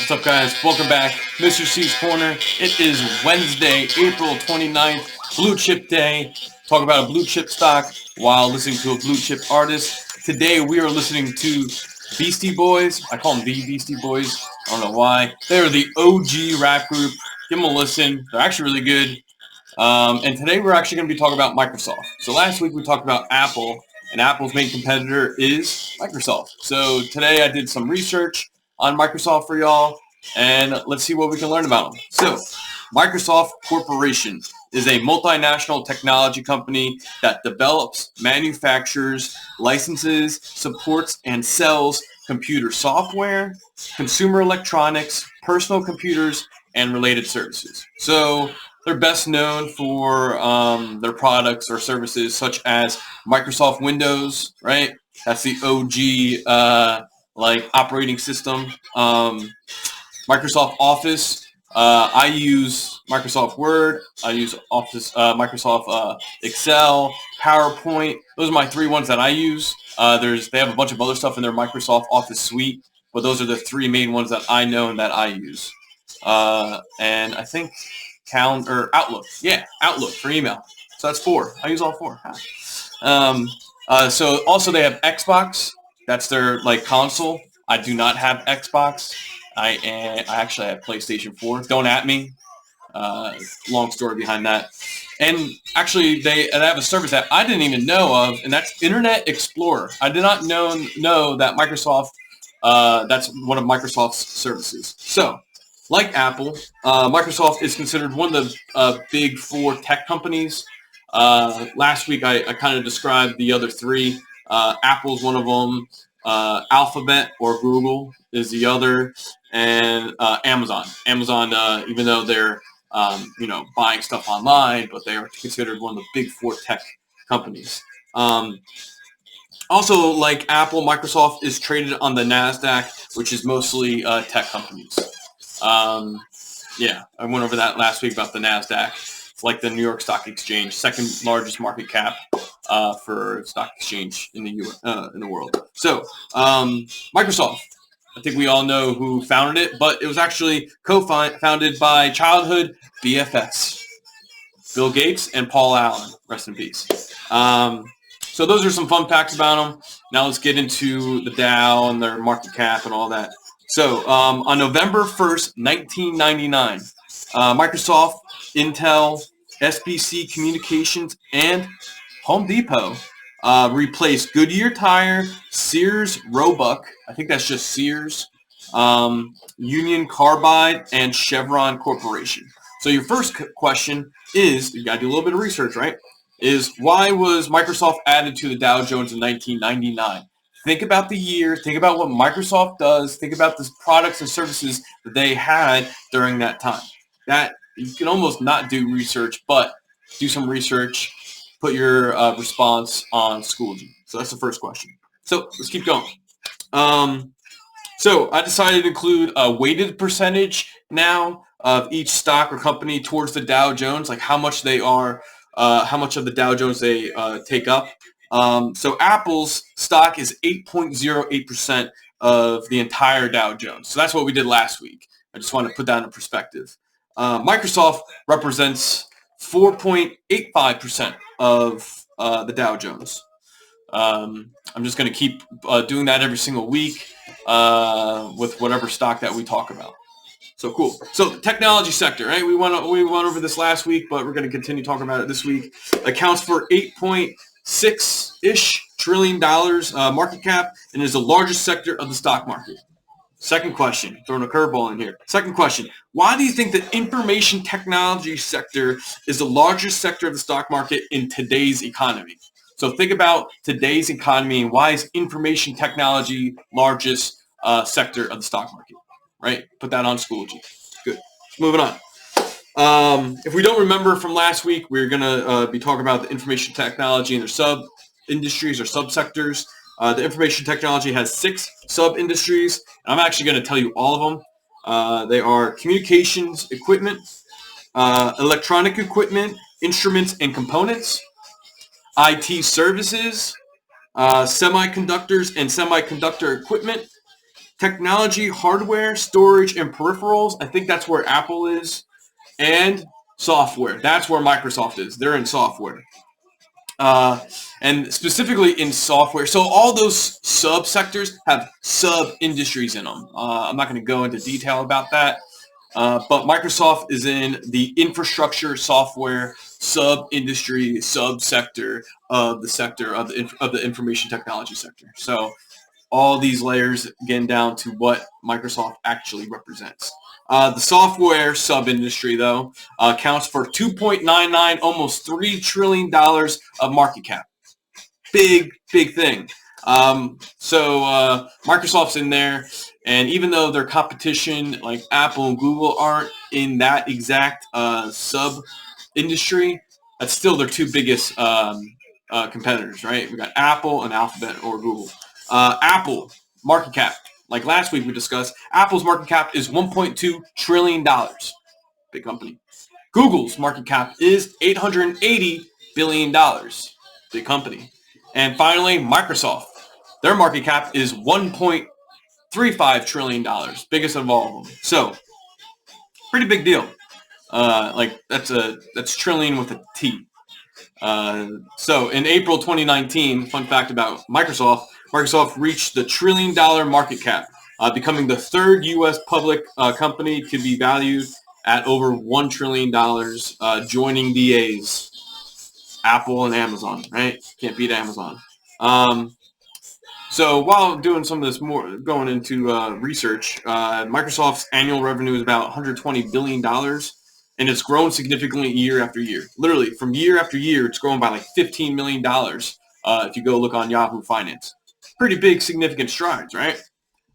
What's up, guys? Welcome back. Mr. C's Corner. It is Wednesday, April 29th, Blue Chip Day. Talk about a blue chip stock while listening to a blue chip artist. Today we are listening to Beastie Boys. I call them the Beastie Boys. I don't know why. They're the OG rap group. Give them a listen. They're actually really good. And today we're actually going to be talking about Microsoft. So last week we talked about Apple, and Apple's main competitor is Microsoft. So today I did some research on Microsoft for y'all, and let's see what we can learn about them. So Microsoft Corporation is a multinational technology company that develops, manufactures, licenses, supports, and sells computer software, consumer electronics, personal computers, and related services. So they're best known for their products or services such as Microsoft Windows, right? That's the OG operating system. Microsoft Office. I use Microsoft Word. I use Office, Microsoft Excel, PowerPoint. Those are my three ones that I use. They have a bunch of other stuff in their Microsoft Office suite, but those are the three main ones that I know and that I use. And I think Outlook. Yeah, Outlook for email. So that's four. I use all four. So also they have Xbox. That's their console. I do not have Xbox. I actually have PlayStation 4. Don't at me. Long story behind that. And actually they have a service that I didn't even know of, and that's Internet Explorer. I did not know that Microsoft. That's one of Microsoft's services. So, like Apple, Microsoft is considered one of the big four tech companies. Last week I kind of described the other three. Apple's one of them. Alphabet or Google is the other, and Amazon. Amazon, even though they're buying stuff online, but they are considered one of the big four tech companies. Also, like Apple, Microsoft is traded on the NASDAQ, which is mostly tech companies. I went over that last week about the NASDAQ. It's like the New York Stock Exchange, second largest market cap for stock exchange in the world. So, Microsoft. I think we all know who founded it, but it was actually co-founded by childhood BFFs, Bill Gates and Paul Allen. Rest in peace. So those are some fun facts about them. Now let's get into the Dow and their market cap and all that. So on November 1st, 1999, Microsoft, Intel, SBC Communications, and Home Depot replaced Goodyear Tire, Sears Roebuck, I think that's just Sears, Union Carbide, and Chevron Corporation. So your first question is, you got to do a little bit of research, right? Is why was Microsoft added to the Dow Jones in 1999? Think about the year. Think about what Microsoft does. Think about the products and services that they had during that time. That you can almost not do research, but do some research. Put your response on Schoology. So that's the first question. So let's keep going. So I decided to include a weighted percentage now of each stock or company towards the Dow Jones, like how much they are, how much of the Dow Jones they take up. So Apple's stock is 8.08% of the entire Dow Jones. So that's what we did last week. I just want to put that in perspective. Microsoft represents 4.85% of the Dow Jones. I'm just going to keep doing that every single week with whatever stock that we talk about. So cool. So the technology sector, right? We went over this last week, but we're going to continue talking about it this week. Accounts for $8.6-ish trillion market cap and is the largest sector of the stock market. Second question, throwing a curveball in here. Second question, why do you think the information technology sector is the largest sector of the stock market in today's economy? So think about today's economy and why is information technology largest sector of the stock market, right? Put that on Schoology. Good. Moving on. If we don't remember from last week, we're going to be talking about the information technology and their sub-industries or sub-sectors. The information technology has 6 sub-industries. I'm actually going to tell you all of them. They are communications equipment, electronic equipment, instruments and components, IT services, semiconductors and semiconductor equipment, technology, hardware, storage, and peripherals. I think that's where Apple is. And software. That's where Microsoft is. They're in software. And specifically in software. So all those subsectors have sub-industries in them. I'm not going to go into detail about that. But Microsoft is in the infrastructure software sub-industry, sub-sector of the information technology sector. So all these layers, again, down to what Microsoft actually represents. The software sub-industry, though, accounts for $2.99, almost $3 trillion of market cap. Big thing. So Microsoft's in there, and even though their competition, like Apple and Google, aren't in that exact sub-industry, that's still their two biggest competitors, right? We got Apple and Alphabet or Google. Apple, market cap. Like last week we discussed, Apple's market cap is $1.2 trillion. Big company. Google's market cap is $880 billion. Big company. And finally, Microsoft. Their market cap is $1.35 trillion. Biggest of all of them. So, pretty big deal. Like that's trillion with a T. So in April 2019, fun fact about Microsoft reached the $1 trillion market cap, becoming the third U.S. public company to be valued at over $1 trillion, joining the A's, Apple and Amazon, right? Can't beat Amazon. So while doing some of this more, going into research, Microsoft's annual revenue is about $120 billion. And it's grown significantly year after year. Literally, from year after year, it's grown by like $15 million if you go look on Yahoo Finance. Pretty big, significant strides, right?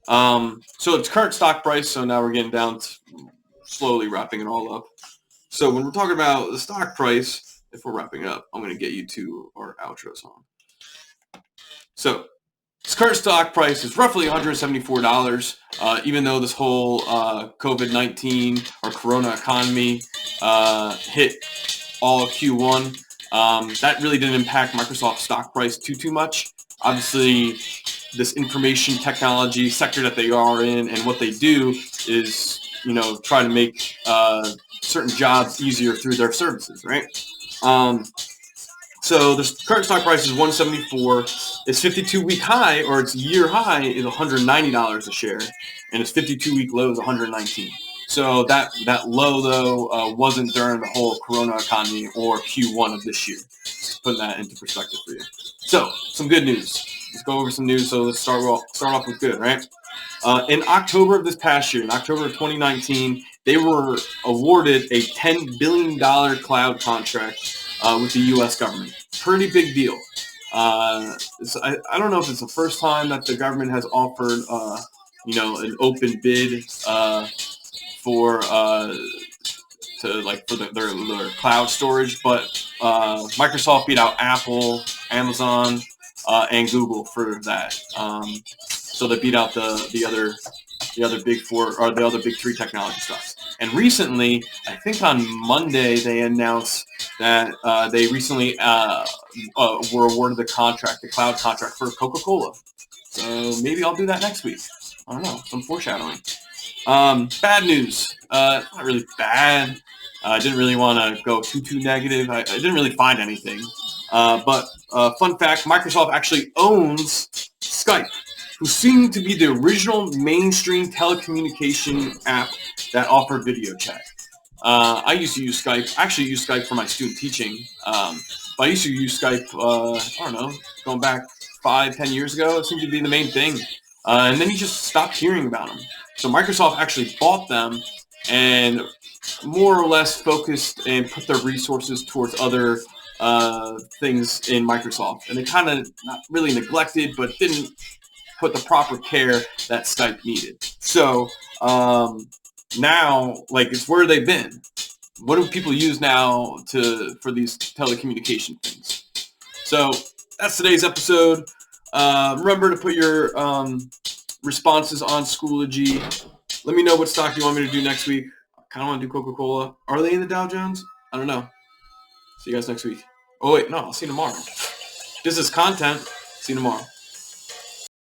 So its current stock price, so now we're getting down to slowly wrapping it all up. So when we're talking about the stock price, if we're wrapping up, I'm going to get you to our outro song. So its current stock price is roughly $174, even though this whole COVID-19 or Corona economy hit all of Q1. That really didn't impact Microsoft's stock price too much. Obviously, this information technology sector that they are in and what they do is, try to make certain jobs easier through their services, right? So the current stock price is $174. Its 52-week high, or its year high, is $190 a share, and its 52-week low is $119. So that low, though, wasn't during the whole Corona economy or Q1 of this year. Just putting that into perspective for you. So some good news. Let's go over some news. So let's start off with good, right? In October of this past year, in October of 2019, they were awarded a $10 billion cloud contract with the U.S. government. Pretty big deal. I don't know if it's the first time that the government has offered, an open bid for their cloud storage, but Microsoft beat out Apple, Amazon, and Google for that. So they beat out the other big four or the other big three technology stocks. And recently, I think on Monday, they announced that they recently were awarded the cloud contract for Coca-Cola. So maybe I'll do that next week. I don't know, some foreshadowing. Bad news. Not really bad. I didn't really want to go too negative. I didn't really find anything. But fun fact, Microsoft actually owns Skype, who seemed to be the original mainstream telecommunication app that offered video chat. I used to use Skype. I actually used Skype for my student teaching. But I used to use Skype, going back 5-10 years ago. It seemed to be the main thing. And then you just stopped hearing about them. So Microsoft actually bought them and more or less focused and put their resources towards other things in Microsoft. And they kind of not really neglected, but didn't put the proper care that Skype needed. So now, it's where they've been. What do people use now for these telecommunication things? So that's today's episode. Remember to put your responses on Schoology. Let me know what stock you want me to do next week. I kind of want to do Coca-Cola. Are they in the Dow Jones? I don't know. See you guys next week. Oh, wait. No, I'll see you tomorrow. This is content. See you tomorrow.